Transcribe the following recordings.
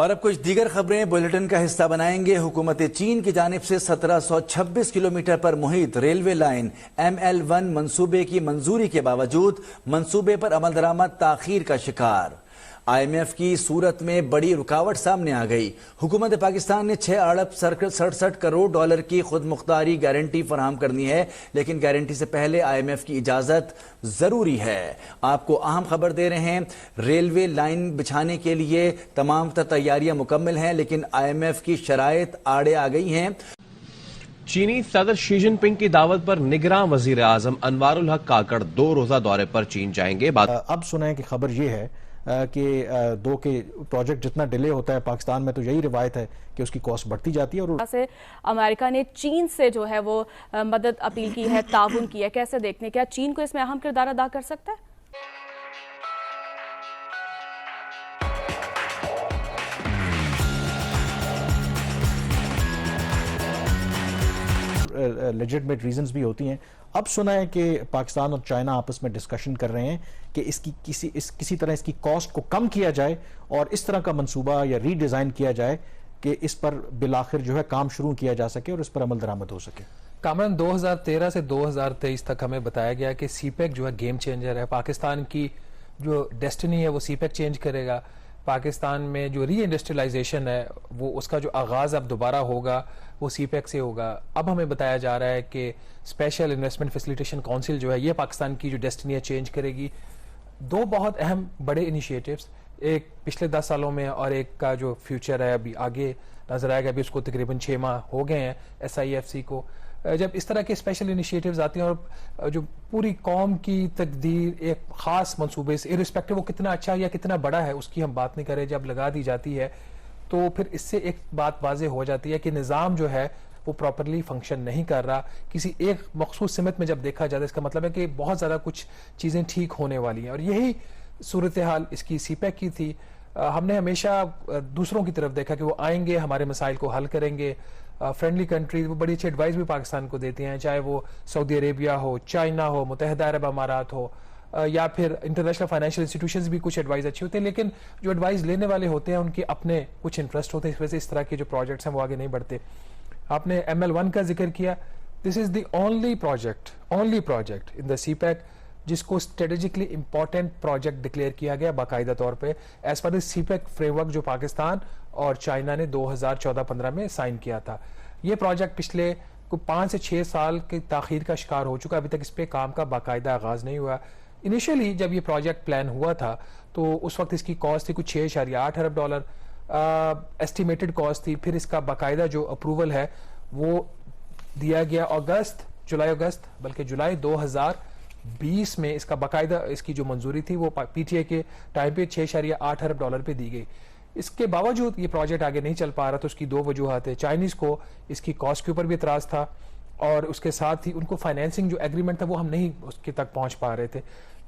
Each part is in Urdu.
اور اب کچھ دیگر خبریں بلیٹن کا حصہ بنائیں گے۔ حکومت چین کی جانب سے 1726 کلومیٹر پر محیط ریلوے لائن ML1 منصوبے کی منظوری کے باوجود منصوبے پر عمل درآمد تاخیر کا شکار۔ IMF کی صورت میں بڑی رکاوٹ سامنے آ گئی۔ حکومت پاکستان نے 6 ارب 67 کروڑ ڈالر کی خود مختاری گارنٹی فراہم کرنی ہے، لیکن گارنٹی سے پہلے IMF کی اجازت ضروری ہے۔ آپ کو اہم خبر دے رہے ہیں، ریلوے لائن بچھانے کے لیے تمام تیاریاں مکمل ہیں، لیکن IMF کی شرائط آڑے آ گئی ہیں۔ چینی صدر شی جن پنگ کی دعوت پر نگراں وزیر اعظم انوار الحق کاکڑ 2 روزہ دورے پر چین جائیں گے۔ اب سنیں کہ خبر یہ ہے کہ کے پروجیکٹ جتنا ڈیلے ہوتا ہے پاکستان میں تو یہی روایت ہے کہ اس کی کاسٹ بڑھتی جاتی ہے۔ اور امریکہ نے چین سے جو ہے وہ مدد اپیل کی ہے، تعاون کی ہے، کیسے دیکھتے ہیں؟ کیا چین کو اس میں اہم کردار ادا کر سکتا ہے؟ لیجٹمیٹ ریزنز بھی ہوتی ہیں۔ اب سنا ہے کہ پاکستان اور چائنا آپس میں ڈسکشن کر رہے ہیں کہ اس کی کسی طرح اس کی کاسٹ کو کم کیا جائے اور اس طرح کا منصوبہ یا ری ڈیزائن کیا جائے کہ اس پر بالآخر جو ہے کام شروع کیا جا سکے اور اس پر عمل درآمد ہو سکے۔ کامران 2013 سے 2023 تک ہمیں بتایا گیا کہ سی پیک جو ہے گیم چینجر ہے۔ پاکستان کی جو ڈیسٹنی ہے وہ سی پیک چینج کرے گا۔ پاکستان میں جو ری انڈسٹریلائزیشن ہے وہ اس کا جو آغاز اب دوبارہ ہوگا وہ سی پیک سے ہوگا۔ اب ہمیں بتایا جا رہا ہے کہ اسپیشل انویسٹمنٹ فیسیلیٹیشن کونسل جو ہے یہ پاکستان کی جو ڈیسٹنی ہے چینج کرے گی۔ 2 بہت اہم بڑے انیشیٹیوز، ایک پچھلے 10 سالوں میں اور ایک کا جو فیوچر ہے ابھی آگے نظر آئے گا۔ ابھی اس کو تقریباً 6 ماہ ہو گئے ہیں SIFC کو۔ جب اس طرح کے اسپیشل انیشیٹیوز آتے ہیں اور جو پوری قوم کی تقدیر ایک خاص منصوبے سے ارسپیکٹو وہ کتنا اچھا یا کتنا بڑا ہے اس کی ہم بات نہیں کریں، جب لگا دی جاتی ہے تو پھر اس سے ایک بات واضح ہو جاتی ہے کہ نظام جو ہے وہ پراپرلی فنکشن نہیں کر رہا۔ کسی ایک مخصوص سمت میں جب دیکھا جاتا ہے اس کا مطلب ہے کہ بہت زیادہ کچھ چیزیں ٹھیک ہونے والی ہیں، اور یہی صورتحال اس کی سی پیک کی تھی۔ ہم نے ہمیشہ دوسروں کی طرف دیکھا کہ وہ آئیں گے، ہمارے مسائل کو حل کریں گے۔ فرینڈلی کنٹریز وہ بڑی اچھی ایڈوائز بھی پاکستان کو دیتی ہیں، چاہے وہ سعودی عربیہ ہو، چائنا ہو، متحدہ عرب امارات ہو، یا پھر انٹرنیشنل فائنینشیل انسٹیٹیوشنز بھی کچھ ایڈوائز اچھی ہوتے ہیں، لیکن جو ایڈوائز لینے والے ہوتے ہیں ان کے اپنے کچھ انٹرسٹ ہوتے ہیں، اس وجہ سے اس طرح کے جو پروجیکٹس ہیں وہ آگے نہیں بڑھتے۔ آپ نے ML1 کا ذکر کیا، this is the only project in the CPEC جس کو اسٹریٹجکلی امپورٹنٹ پروجیکٹ ڈکلیئر کیا گیا باقاعدہ طور پہ ایز پر سی پیک فریم ورک جو پاکستان اور چائنا نے 2014-15 میں سائن کیا تھا۔ یہ پروجیکٹ پچھلے 5 سے 6 سال کی تاخیر کا شکار ہو چکا، ابھی تک اس پہ کام کا باقاعدہ آغاز نہیں ہوا۔ انیشیلی جب یہ پروجیکٹ پلان ہوا تھا تو اس وقت اس کی کاسٹ تھی کچھ 6.8 ارب ڈالر ایسٹیمیٹڈ کاسٹ تھی۔ پھر اس کا باقاعدہ جو اپروول ہے وہ دیا گیا جولائی 2020 میں اس کا باقاعدہ اس کی جو منظوری تھی وہ PTA کے ٹائم پہ 6.8 ارب ڈالر پہ دی گئی۔ اس کے باوجود یہ پروجیکٹ آگے نہیں چل پا رہا، تو اس کی 2 وجوہات ہیں۔ چائنیز کو اس کی کاسٹ کے اوپر بھی اعتراض تھا، اور اس کے ساتھ ہی ان کو فائنینسنگ جو ایگریمنٹ تھا وہ ہم نہیں اس کے تک پہنچ پا رہے تھے۔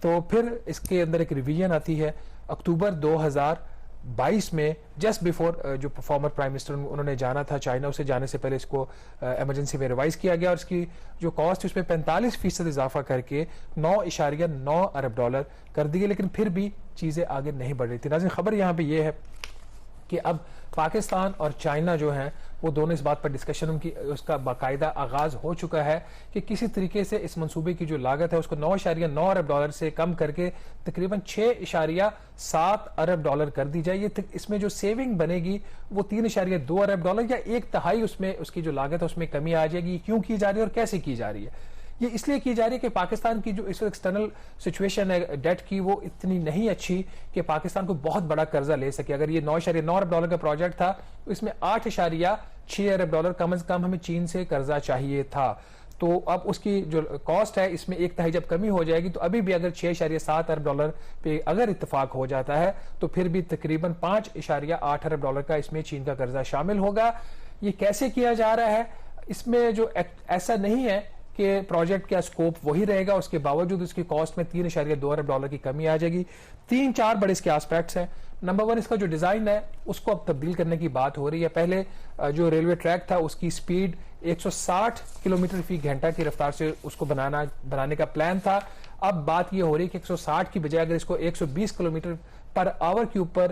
تو پھر اس کے اندر ایک ریویژن آتی ہے اکتوبر 2022 میں، جسٹ بیفور جو فارمر پرائم منسٹر انہوں نے جانا تھا چائنا، اسے جانے سے پہلے اس کو ایمرجنسی میں ریوائز کیا گیا، اور اس کی جو کاسٹ اس میں 45% اضافہ کر کے 9.9 ارب ڈالر کر دی گئی، لیکن پھر بھی چیزیں آگے نہیں بڑھ رہی تھی۔ ناظرین، خبر یہاں پہ یہ ہے کہ اب پاکستان اور چائنا جو ہیں وہ دونوں اس بات پر ڈسکشن اس کا باقاعدہ آغاز ہو چکا ہے کہ کسی طریقے سے اس منصوبے کی جو لاگت ہے اس کو 9.9 ارب ڈالر سے کم کر کے تقریباً 6.7 ارب ڈالر کر دی جائے۔ اس میں جو سیونگ بنے گی وہ 3.2 ارب ڈالر یا 1/3 اس میں اس کی جو لاگت ہے اس میں کمی آ جائے گی۔ کیوں کی جا رہی ہے اور کیسے کی جا رہی ہے؟ یہ اس لیے کی جا رہی ہے کہ پاکستان کی جو اس ایکسٹرنل سچویشن ہے ڈیٹ کی وہ اتنی نہیں اچھی کہ پاکستان کو بہت بڑا قرضہ لے سکے۔ اگر یہ 9.9 ارب ڈالر کا پروجیکٹ تھا تو اس میں 8.6 ارب ڈالر کم از کم ہمیں چین سے قرضہ چاہیے تھا۔ تو اب اس کی جو کاسٹ ہے اس میں 1/3 جب کمی ہو جائے گی تو ابھی بھی اگر 6.7 ارب ڈالر پہ اگر اتفاق ہو جاتا ہے تو پھر بھی تقریباً 5.8 ارب ڈالر کا اس میں چین کا قرضہ شامل ہوگا۔ یہ کیسے کیا جا رہا ہے؟ اس میں جو ایسا نہیں ہے کہ پروجیکٹ کا سکوپ وہی رہے گا، اس کے باوجود اس کی کاسٹ میں 3.2 ارب ڈالر کی کمی آ جائے گی۔ 3-4 بڑے اس کے آسپیکٹس ہیں۔ نمبر 1، اس کا جو ڈیزائن ہے اس کو اب تبدیل کرنے کی بات ہو رہی ہے۔ پہلے جو ریلوے ٹریک تھا اس کی سپیڈ 160 کلومیٹر فی گھنٹہ کی رفتار سے اس کو بنانے کا پلان تھا۔ اب بات یہ ہو رہی ہے کہ 160 کی بجائے اگر اس کو 120 کلومیٹر پر آور کے اوپر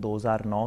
2009